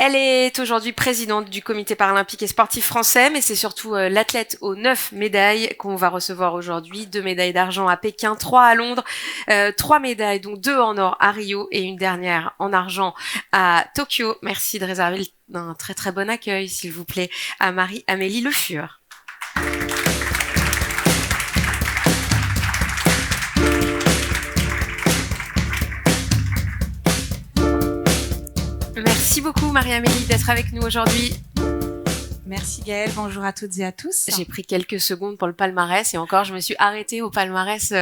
Elle est aujourd'hui présidente du comité paralympique et sportif français, mais c'est surtout l'athlète aux 9 médailles qu'on va recevoir aujourd'hui. 2 médailles d'argent à Pékin, 3 à Londres, 3 médailles, dont 2 en or à Rio et une dernière en argent à Tokyo. Merci de réserver un très très bon accueil, s'il vous plaît, à Marie-Amélie Le Fur. Merci beaucoup Marie-Amélie d'être avec nous aujourd'hui. Merci Gaëlle, bonjour à toutes et à tous. J'ai pris quelques secondes pour le palmarès et encore je me suis arrêtée au palmarès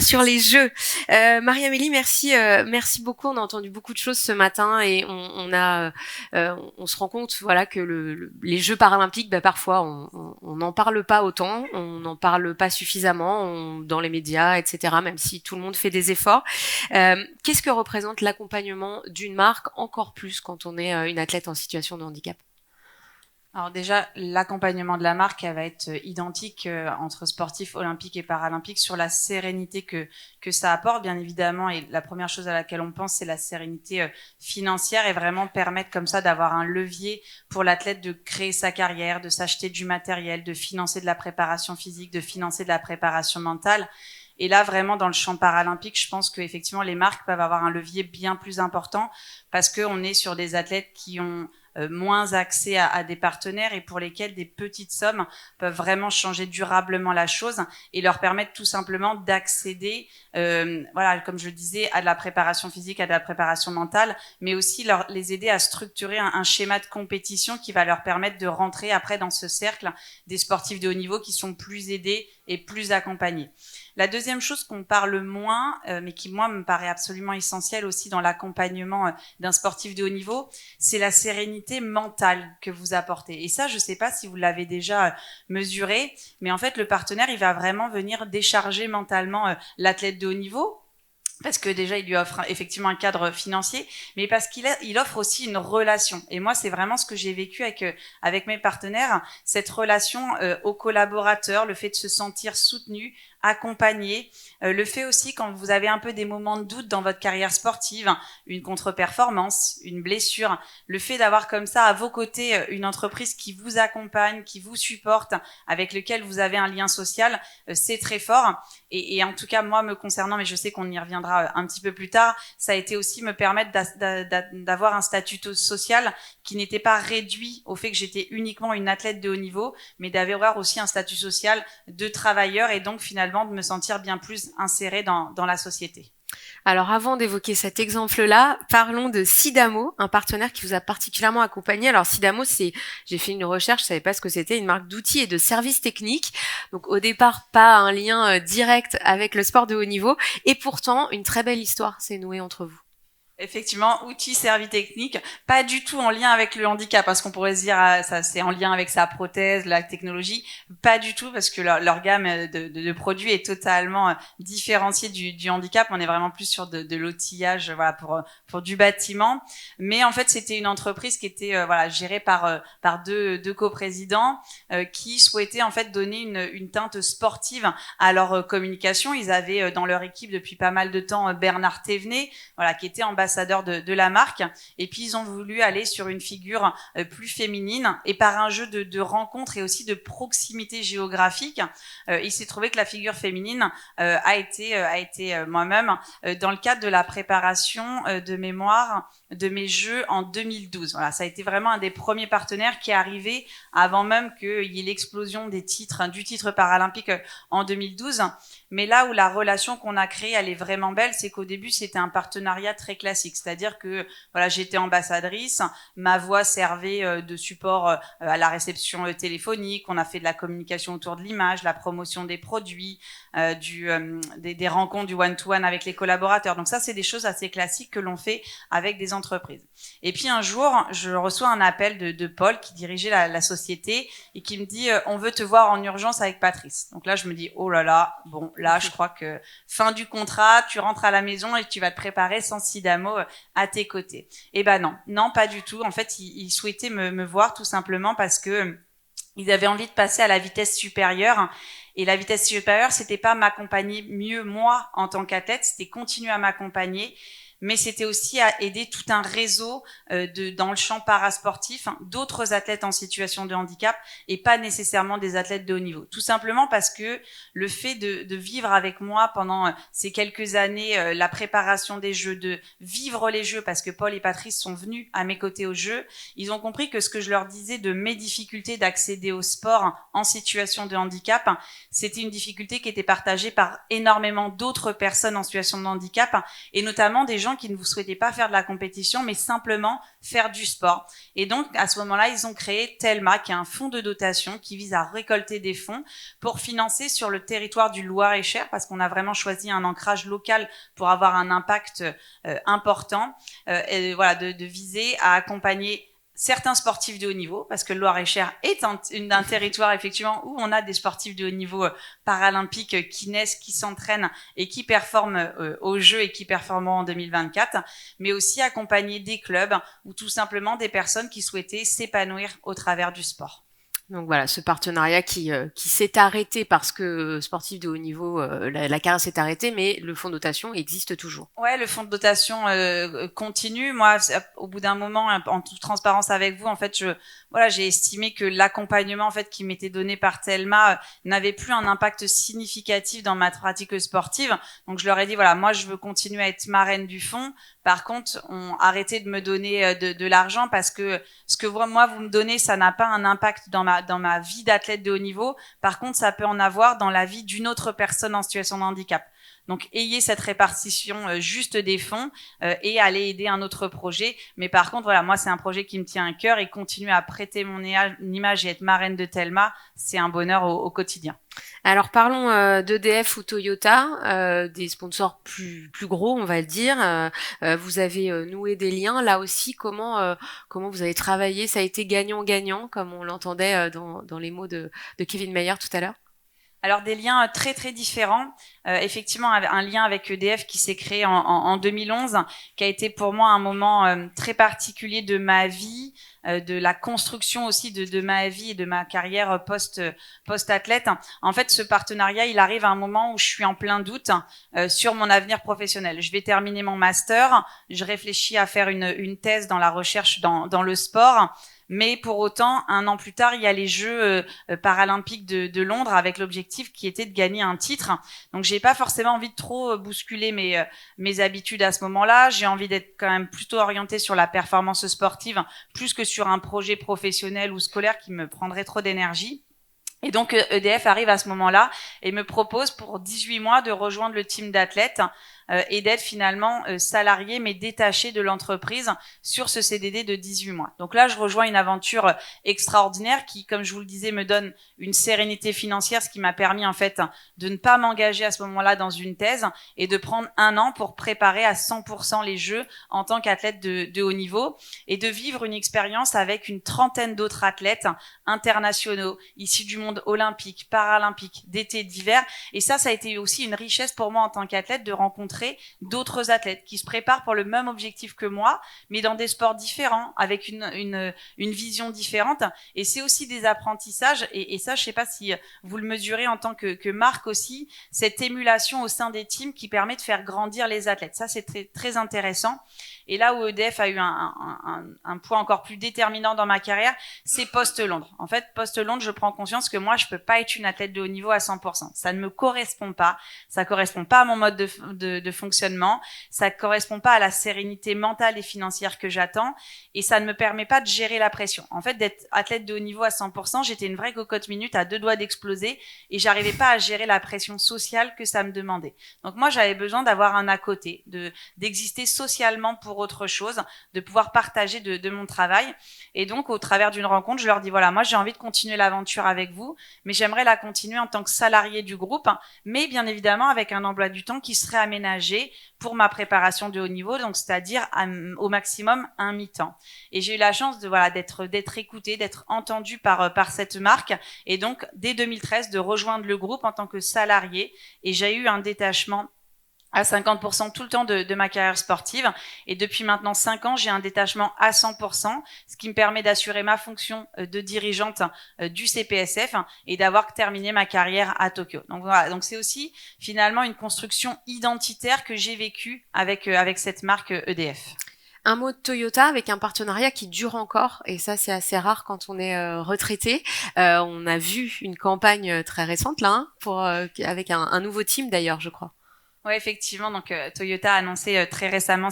sur les Jeux. Marie-Amélie, merci beaucoup. On a entendu beaucoup de choses ce matin et on se rend compte voilà que les Jeux paralympiques, parfois on n'en parle pas autant, on n'en parle pas suffisamment dans les médias, etc. Même si tout le monde fait des efforts. Qu'est-ce que représente l'accompagnement d'une marque, encore plus quand on est une athlète en situation de handicap? Alors déjà, l'accompagnement de la marque, elle va être identique entre sportifs olympiques et paralympiques sur la sérénité que ça apporte, bien évidemment. Et la première chose à laquelle on pense, c'est la sérénité financière et vraiment permettre comme ça d'avoir un levier pour l'athlète de créer sa carrière, de s'acheter du matériel, de financer de la préparation physique, de financer de la préparation mentale. Et là, vraiment, dans le champ paralympique, je pense qu'effectivement, les marques peuvent avoir un levier bien plus important parce qu'on est sur des athlètes qui ont moins accès à des partenaires et pour lesquels des petites sommes peuvent vraiment changer durablement la chose et leur permettre tout simplement d'accéder, voilà, comme je le disais, à de la préparation physique, à de la préparation mentale, mais aussi les aider à structurer un schéma de compétition qui va leur permettre de rentrer après dans ce cercle des sportifs de haut niveau qui sont plus aidés et plus accompagnés. La deuxième chose qu'on parle moins, mais qui moi me paraît absolument essentielle aussi dans l'accompagnement d'un sportif de haut niveau, c'est la sérénité mentale que vous apportez. Et ça, je ne sais pas si vous l'avez déjà mesuré, mais en fait, le partenaire, il va vraiment venir décharger mentalement l'athlète de haut niveau. Parce que déjà, il lui offre effectivement un cadre financier, mais parce il offre aussi une relation. Et moi, c'est vraiment ce que j'ai vécu avec mes partenaires, cette relation aux collaborateurs, le fait de se sentir soutenu, accompagné, le fait aussi quand vous avez un peu des moments de doute dans votre carrière sportive, une contre-performance, une blessure, le fait d'avoir comme ça à vos côtés une entreprise qui vous accompagne, qui vous supporte, avec lequel vous avez un lien social, c'est très fort. Et en tout cas, moi, me concernant, mais je sais qu'on y reviendra un petit peu plus tard, ça a été aussi me permettre d'avoir un statut social qui n'était pas réduit au fait que j'étais uniquement une athlète de haut niveau, mais d'avoir aussi un statut social de travailleur et donc finalement de me sentir bien plus insérée dans la société. Alors avant d'évoquer cet exemple-là, parlons de Sidamo, un partenaire qui vous a particulièrement accompagné. Alors Sidamo, j'ai fait une recherche, je savais pas ce que c'était, une marque d'outils et de services techniques. Donc au départ, pas un lien direct avec le sport de haut niveau, et pourtant une très belle histoire s'est nouée entre vous. Effectivement, outils, services techniques, pas du tout en lien avec le handicap, parce qu'on pourrait se dire ça c'est en lien avec sa prothèse, la technologie, pas du tout, parce que leur gamme de produits est totalement différenciée du handicap. On est vraiment plus sur de l'outillage, voilà, pour du bâtiment. Mais en fait, c'était une entreprise qui était voilà gérée par deux coprésidents qui souhaitaient en fait donner une teinte sportive à leur communication. Ils avaient dans leur équipe depuis pas mal de temps Bernard Thévenet, voilà, qui était ambassadeur de la marque, et puis ils ont voulu aller sur une figure plus féminine, et par un jeu de rencontres et aussi de proximité géographique, il s'est trouvé que la figure féminine a été moi-même dans le cadre de la préparation de mémoire de mes Jeux en 2012. Voilà, ça a été vraiment un des premiers partenaires qui est arrivé avant même qu'il y ait l'explosion des titres, du titre paralympique en 2012. Mais là où la relation qu'on a créée, elle est vraiment belle, c'est qu'au début, c'était un partenariat très classique. C'est-à-dire que voilà, j'étais ambassadrice, ma voix servait de support à la réception téléphonique, on a fait de la communication autour de l'image, la promotion des produits, des rencontres du one-to-one avec les collaborateurs. Donc ça, c'est des choses assez classiques que l'on fait avec des entreprises. Et puis un jour, je reçois un appel de Paul qui dirigeait la société et qui me dit « On veut te voir en urgence avec Patrice ». Donc là, je me dis « Oh là là, bon, là, je crois que fin du contrat, tu rentres à la maison et tu vas te préparer sans Sidamo à tes côtés. » Eh ben non, pas du tout. En fait, il souhaitait me voir tout simplement parce que ils avaient envie de passer à la vitesse supérieure. Et la vitesse supérieure, c'était pas m'accompagner mieux moi en tant qu'athlète, c'était continuer à m'accompagner, mais c'était aussi à aider tout un réseau dans le champ parasportif, d'autres athlètes en situation de handicap et pas nécessairement des athlètes de haut niveau. Tout simplement parce que le fait de vivre avec moi pendant ces quelques années la préparation des Jeux, de vivre les Jeux, parce que Paul et Patrice sont venus à mes côtés aux Jeux, ils ont compris que ce que je leur disais de mes difficultés d'accéder au sport en situation de handicap, c'était une difficulté qui était partagée par énormément d'autres personnes en situation de handicap, et notamment des gens qui ne vous souhaitaient pas faire de la compétition, mais simplement faire du sport. Et donc, à ce moment-là, ils ont créé Telma, qui est un fonds de dotation qui vise à récolter des fonds pour financer sur le territoire du Loir-et-Cher, parce qu'on a vraiment choisi un ancrage local pour avoir un impact important, et voilà, de viser à accompagner certains sportifs de haut niveau, parce que le Loir-et-Cher est un territoire effectivement où on a des sportifs de haut niveau paralympiques qui naissent, qui s'entraînent et qui performent aux Jeux et qui performeront en 2024, mais aussi accompagner des clubs ou tout simplement des personnes qui souhaitaient s'épanouir au travers du sport. Donc voilà, ce partenariat qui s'est arrêté parce que sportif de haut niveau, la carrière s'est arrêtée, mais le fonds de dotation existe toujours. Ouais, le fonds de dotation continue. Moi, au bout d'un moment, en toute transparence avec vous, en fait, j'ai estimé que l'accompagnement en fait qui m'était donné par Telma n'avait plus un impact significatif dans ma pratique sportive. Donc je leur ai dit voilà, moi je veux continuer à être marraine du fonds. Par contre, arrêtez de me donner de l'argent parce que ce que moi vous me donnez, ça n'a pas un impact dans ma vie d'athlète de haut niveau. Par contre, ça peut en avoir dans la vie d'une autre personne en situation de handicap. Donc, ayez cette répartition juste des fonds et allez aider un autre projet. Mais par contre, voilà, moi, c'est un projet qui me tient à cœur et continuer à prêter mon image et être marraine de Telma, c'est un bonheur au quotidien. Alors parlons d'EDF ou Toyota, des sponsors plus gros, on va le dire. Vous avez noué des liens. Là aussi, comment vous avez travaillé? Ça a été gagnant-gagnant, comme on l'entendait dans les mots de Kevin Mayer tout à l'heure. Alors des liens très très différents. Effectivement, un lien avec EDF qui s'est créé en 2011, qui a été pour moi un moment très particulier de ma vie, de la construction aussi de ma vie et de ma carrière post-athlète. En fait, ce partenariat, il arrive à un moment où je suis en plein doute sur mon avenir professionnel. Je vais terminer mon master, je réfléchis à faire une thèse dans la recherche dans le sport. Mais pour autant, 1 an plus tard, il y a les Jeux paralympiques de Londres avec l'objectif qui était de gagner un titre. Donc, j'ai pas forcément envie de trop bousculer mes habitudes à ce moment-là. J'ai envie d'être quand même plutôt orientée sur la performance sportive, plus que sur un projet professionnel ou scolaire qui me prendrait trop d'énergie. Et donc, EDF arrive à ce moment-là et me propose pour 18 mois de rejoindre le team d'athlètes et d'être finalement salarié mais détaché de l'entreprise sur ce CDD de 18 mois. Donc là, je rejoins une aventure extraordinaire qui, comme je vous le disais, me donne une sérénité financière, ce qui m'a permis en fait de ne pas m'engager à ce moment-là dans une thèse et de prendre 1 an pour préparer à 100% les Jeux en tant qu'athlète de haut niveau et de vivre une expérience avec une trentaine d'autres athlètes internationaux issus du monde olympique, paralympique, d'été, d'hiver. Et ça a été aussi une richesse pour moi en tant qu'athlète de rencontrer d'autres athlètes qui se préparent pour le même objectif que moi, mais dans des sports différents, avec une vision différente. Et c'est aussi des apprentissages. Et ça, je sais pas si vous le mesurez en tant que marque aussi, cette émulation au sein des teams qui permet de faire grandir les athlètes. Ça, c'est très, très intéressant. Et là où EDF a eu un point encore plus déterminant dans ma carrière, c'est post-Londres. En fait, post-Londres, je prends conscience que moi, je peux pas être une athlète de haut niveau à 100%. Ça ne me correspond pas. Ça correspond pas à mon mode de fonctionnement. Ça correspond pas à la sérénité mentale et financière que j'attends. Et ça ne me permet pas de gérer la pression. En fait, d'être athlète de haut niveau à 100%, j'étais une vraie cocotte minute à 2 doigts d'exploser et j'arrivais pas à gérer la pression sociale que ça me demandait. Donc moi, j'avais besoin d'avoir un à côté, d'exister socialement pour autre chose, de pouvoir partager de mon travail. Et donc, au travers d'une rencontre, je leur dis, voilà, moi, j'ai envie de continuer l'aventure avec vous, mais j'aimerais la continuer en tant que salarié du groupe, mais bien évidemment avec un emploi du temps qui serait aménagé pour ma préparation de haut niveau, donc c'est-à-dire au maximum un mi-temps. Et j'ai eu la chance d'être écoutée, d'être entendue par cette marque, et donc dès 2013 de rejoindre le groupe en tant que salarié. Et j'ai eu un détachement à 50% tout le temps de ma carrière sportive. Et depuis maintenant 5 ans, j'ai un détachement à 100%, ce qui me permet d'assurer ma fonction de dirigeante du CPSF et d'avoir terminé ma carrière à Tokyo. Donc voilà, donc c'est aussi finalement une construction identitaire que j'ai vécue avec cette marque EDF. Un mot de Toyota avec un partenariat qui dure encore, et ça c'est assez rare quand on est retraité. On a vu une campagne très récente là, hein, avec un nouveau team d'ailleurs, je crois. Ouais, effectivement. Donc, Toyota a annoncé très récemment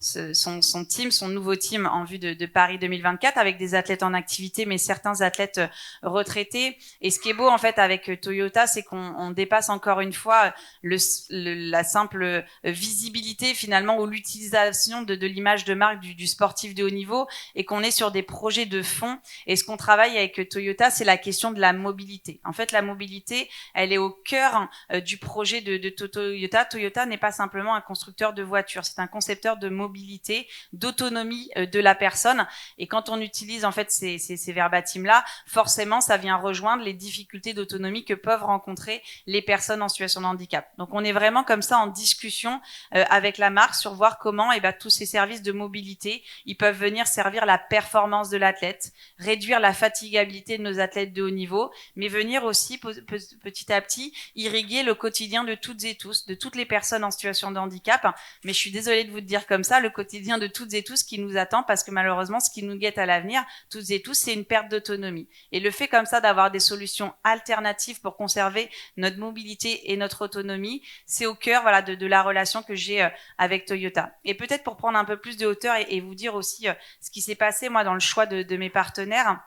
son team, son nouveau team en vue de Paris 2024 avec des athlètes en activité, mais certains athlètes retraités. Et ce qui est beau, en fait, avec Toyota, c'est qu'on dépasse encore une fois la simple visibilité, finalement, ou l'utilisation de l'image de marque du sportif de haut niveau et qu'on est sur des projets de fond. Et ce qu'on travaille avec Toyota, c'est la question de la mobilité. En fait, la mobilité, elle est au cœur du projet de Toyota. Toyota n'est pas simplement un constructeur de voitures, c'est un concepteur de mobilité, d'autonomie de la personne. Et quand on utilise en fait ces verbatims-là, forcément, ça vient rejoindre les difficultés d'autonomie que peuvent rencontrer les personnes en situation de handicap. Donc, on est vraiment comme ça en discussion avec la marque sur voir comment tous ces services de mobilité, ils peuvent venir servir la performance de l'athlète, réduire la fatigabilité de nos athlètes de haut niveau, mais venir aussi petit à petit irriguer le quotidien de toutes et tous, de toutes les personnes en situation de handicap. Mais je suis désolée de vous le dire comme ça, le quotidien de toutes et tous qui nous attend, parce que malheureusement, ce qui nous guette à l'avenir, toutes et tous, c'est une perte d'autonomie. Et le fait comme ça d'avoir des solutions alternatives pour conserver notre mobilité et notre autonomie, c'est au cœur de la relation que j'ai avec Toyota. Et peut-être pour prendre un peu plus de hauteur et vous dire aussi ce qui s'est passé, moi, dans le choix de mes partenaires,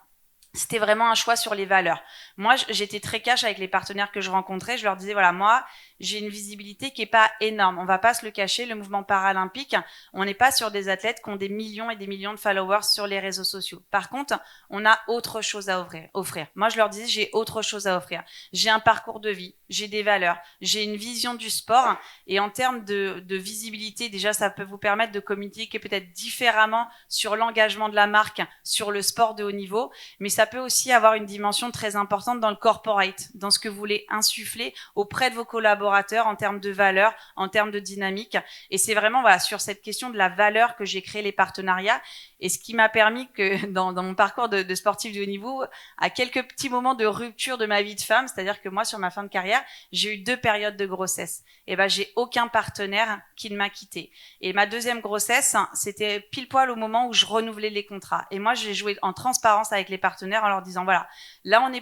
c'était vraiment un choix sur les valeurs. Moi, j'étais très cash avec les partenaires que je rencontrais. Je leur disais, voilà, moi, j'ai une visibilité qui est pas énorme. On va pas se le cacher, le mouvement paralympique, on n'est pas sur des athlètes qui ont des millions et des millions de followers sur les réseaux sociaux. Par contre, on a autre chose à offrir. Moi, je leur disais, j'ai autre chose à offrir. J'ai un parcours de vie, j'ai des valeurs, j'ai une vision du sport. Et en termes de visibilité, déjà, ça peut vous permettre de communiquer peut-être différemment sur l'engagement de la marque, sur le sport de haut niveau. Mais ça peut aussi avoir une dimension très importante dans le corporate, dans ce que vous voulez insuffler auprès de vos collaborateurs en termes de valeur, en termes de dynamique. Et c'est vraiment sur cette question de la valeur que j'ai créé les partenariats. Et ce qui m'a permis que dans mon parcours de sportif de haut niveau, à quelques petits moments de rupture de ma vie de femme, c'est-à-dire que moi, sur ma fin de carrière, j'ai eu 2 périodes de grossesse. Et j'ai aucun partenaire qui ne m'a quittée. Et ma deuxième grossesse, c'était pile poil au moment où je renouvelais les contrats. Et moi, j'ai joué en transparence avec les partenaires en leur disant, voilà, là, on est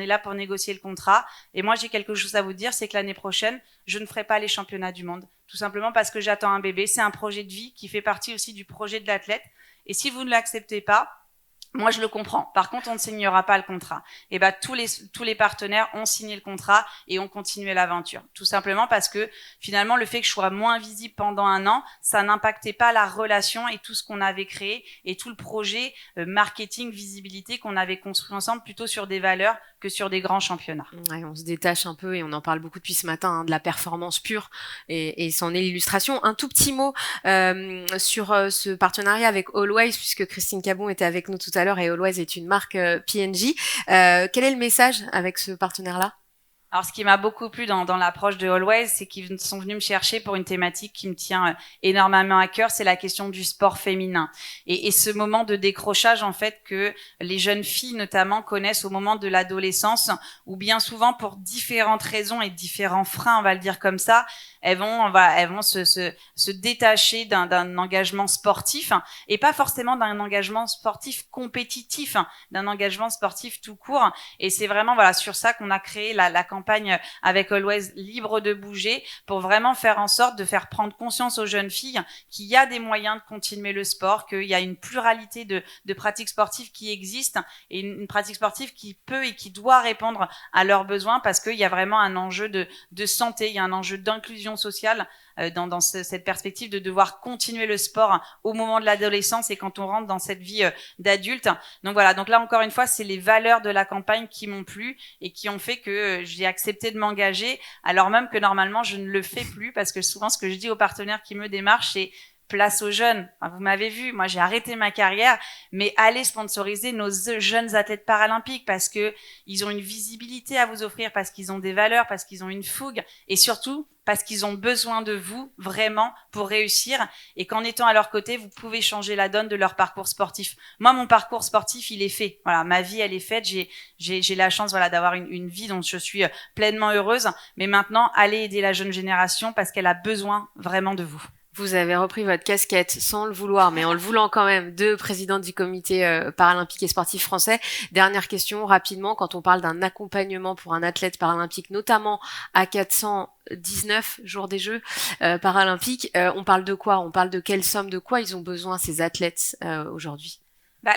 là pour négocier le contrat. Et moi, j'ai quelque chose à vous dire, c'est que l'année prochaine, je ne ferai pas les championnats du monde. Tout simplement parce que j'attends un bébé. C'est un projet de vie qui fait partie aussi du projet de l'athlète. Et si vous ne l'acceptez pas, moi, je le comprends. Par contre, on ne signera pas le contrat. Et tous les partenaires ont signé le contrat et ont continué l'aventure. Tout simplement parce que finalement, le fait que je sois moins visible pendant 1 an, ça n'impactait pas la relation et tout ce qu'on avait créé et tout le projet marketing, visibilité qu'on avait construit ensemble plutôt sur des valeurs que sur des grands championnats. Ouais, on se détache un peu et on en parle beaucoup depuis ce matin, hein, de la performance pure et c'en est l'illustration. Un tout petit mot sur ce partenariat avec Always, puisque Christine Cabon était avec nous tout à l'heure et Always est une marque P&G. Quel est le message avec ce partenaire-là ? Alors, ce qui m'a beaucoup plu dans l'approche de Always, c'est qu'ils sont venus me chercher pour une thématique qui me tient énormément à cœur, c'est la question du sport féminin. Et ce moment de décrochage, en fait, que les jeunes filles, notamment, connaissent au moment de l'adolescence, où bien souvent, pour différentes raisons et différents freins, on va le dire comme ça, elles vont se détacher d'un engagement sportif, et pas forcément d'un engagement sportif compétitif, d'un engagement sportif tout court. Et c'est vraiment sur ça qu'on a créé la campagne avec Always Libre de bouger, pour vraiment faire en sorte de faire prendre conscience aux jeunes filles qu'il y a des moyens de continuer le sport, qu'il y a une pluralité de pratiques sportives qui existent, et une pratique sportive qui peut et qui doit répondre à leurs besoins, parce qu'il y a vraiment un enjeu de santé, il y a un enjeu d'inclusion sociale dans cette perspective de devoir continuer le sport au moment de l'adolescence et quand on rentre dans cette vie d'adulte. Donc voilà, donc là encore une fois, c'est les valeurs de la campagne qui m'ont plu et qui ont fait que j'ai accepté de m'engager, alors même que normalement je ne le fais plus, parce que souvent ce que je dis aux partenaires qui me démarchent, c'est place aux jeunes. Enfin, vous m'avez vu, moi j'ai arrêté ma carrière, mais allez sponsoriser nos jeunes athlètes paralympiques parce que ils ont une visibilité à vous offrir, parce qu'ils ont des valeurs, parce qu'ils ont une fougue, et surtout parce qu'ils ont besoin de vous vraiment pour réussir, et qu'en étant à leur côté, vous pouvez changer la donne de leur parcours sportif. Moi, mon parcours sportif, il est fait. Voilà, ma vie, elle est faite. J'ai la chance, voilà, d'avoir une vie dont je suis pleinement heureuse. Mais maintenant, allez aider la jeune génération parce qu'elle a besoin vraiment de vous. Vous avez repris votre casquette sans le vouloir, mais en le voulant quand même, de présidente du comité paralympique et sportif français. Dernière question, rapidement, quand on parle d'un accompagnement pour un athlète paralympique, notamment à 419 jours des Jeux paralympiques, on parle de quoi? On parle de quelle somme, de quoi ils ont besoin ces athlètes aujourd'hui?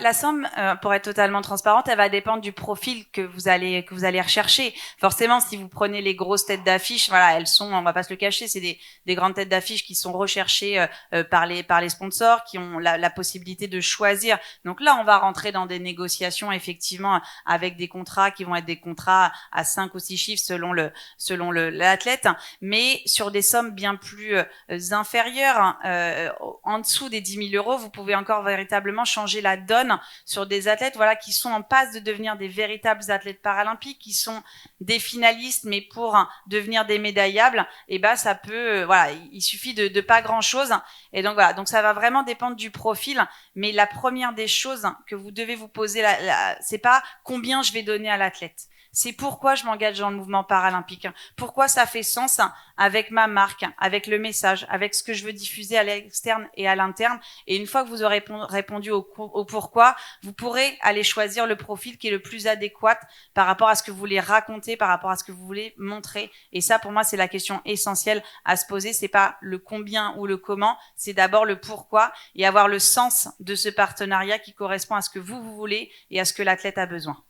La somme, pour être totalement transparente, elle va dépendre du profil que vous allez rechercher. Forcément, si vous prenez les grosses têtes d'affiche, voilà, elles sont, on va pas se le cacher, c'est des grandes têtes d'affiche qui sont recherchées par les sponsors, qui ont la possibilité de choisir. Donc là, on va rentrer dans des négociations effectivement avec des contrats qui vont être des contrats à 5 ou 6 chiffres selon l'athlète, mais sur des sommes bien plus inférieures, en dessous des 10 000 euros, vous pouvez encore véritablement changer la donne sur des athlètes, voilà, qui sont en passe de devenir des véritables athlètes paralympiques, qui sont des finalistes, mais pour devenir des médaillables, et ça peut, voilà, il suffit de pas grand chose. Et donc voilà, donc ça va vraiment dépendre du profil. Mais la première des choses que vous devez vous poser, c'est pas combien je vais donner à l'athlète. C'est pourquoi je m'engage dans le mouvement paralympique. Pourquoi ça fait sens avec ma marque, avec le message, avec ce que je veux diffuser à l'externe et à l'interne. Et une fois que vous aurez répondu au pourquoi, vous pourrez aller choisir le profil qui est le plus adéquat par rapport à ce que vous voulez raconter, par rapport à ce que vous voulez montrer. Et ça, pour moi, c'est la question essentielle à se poser. C'est pas le combien ou le comment, c'est d'abord le pourquoi et avoir le sens de ce partenariat qui correspond à ce que vous voulez et à ce que l'athlète a besoin.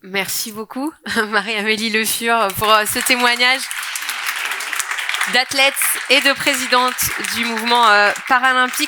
Merci beaucoup, Marie-Amélie Le Fur, pour ce témoignage d'athlète et de présidente du mouvement paralympique.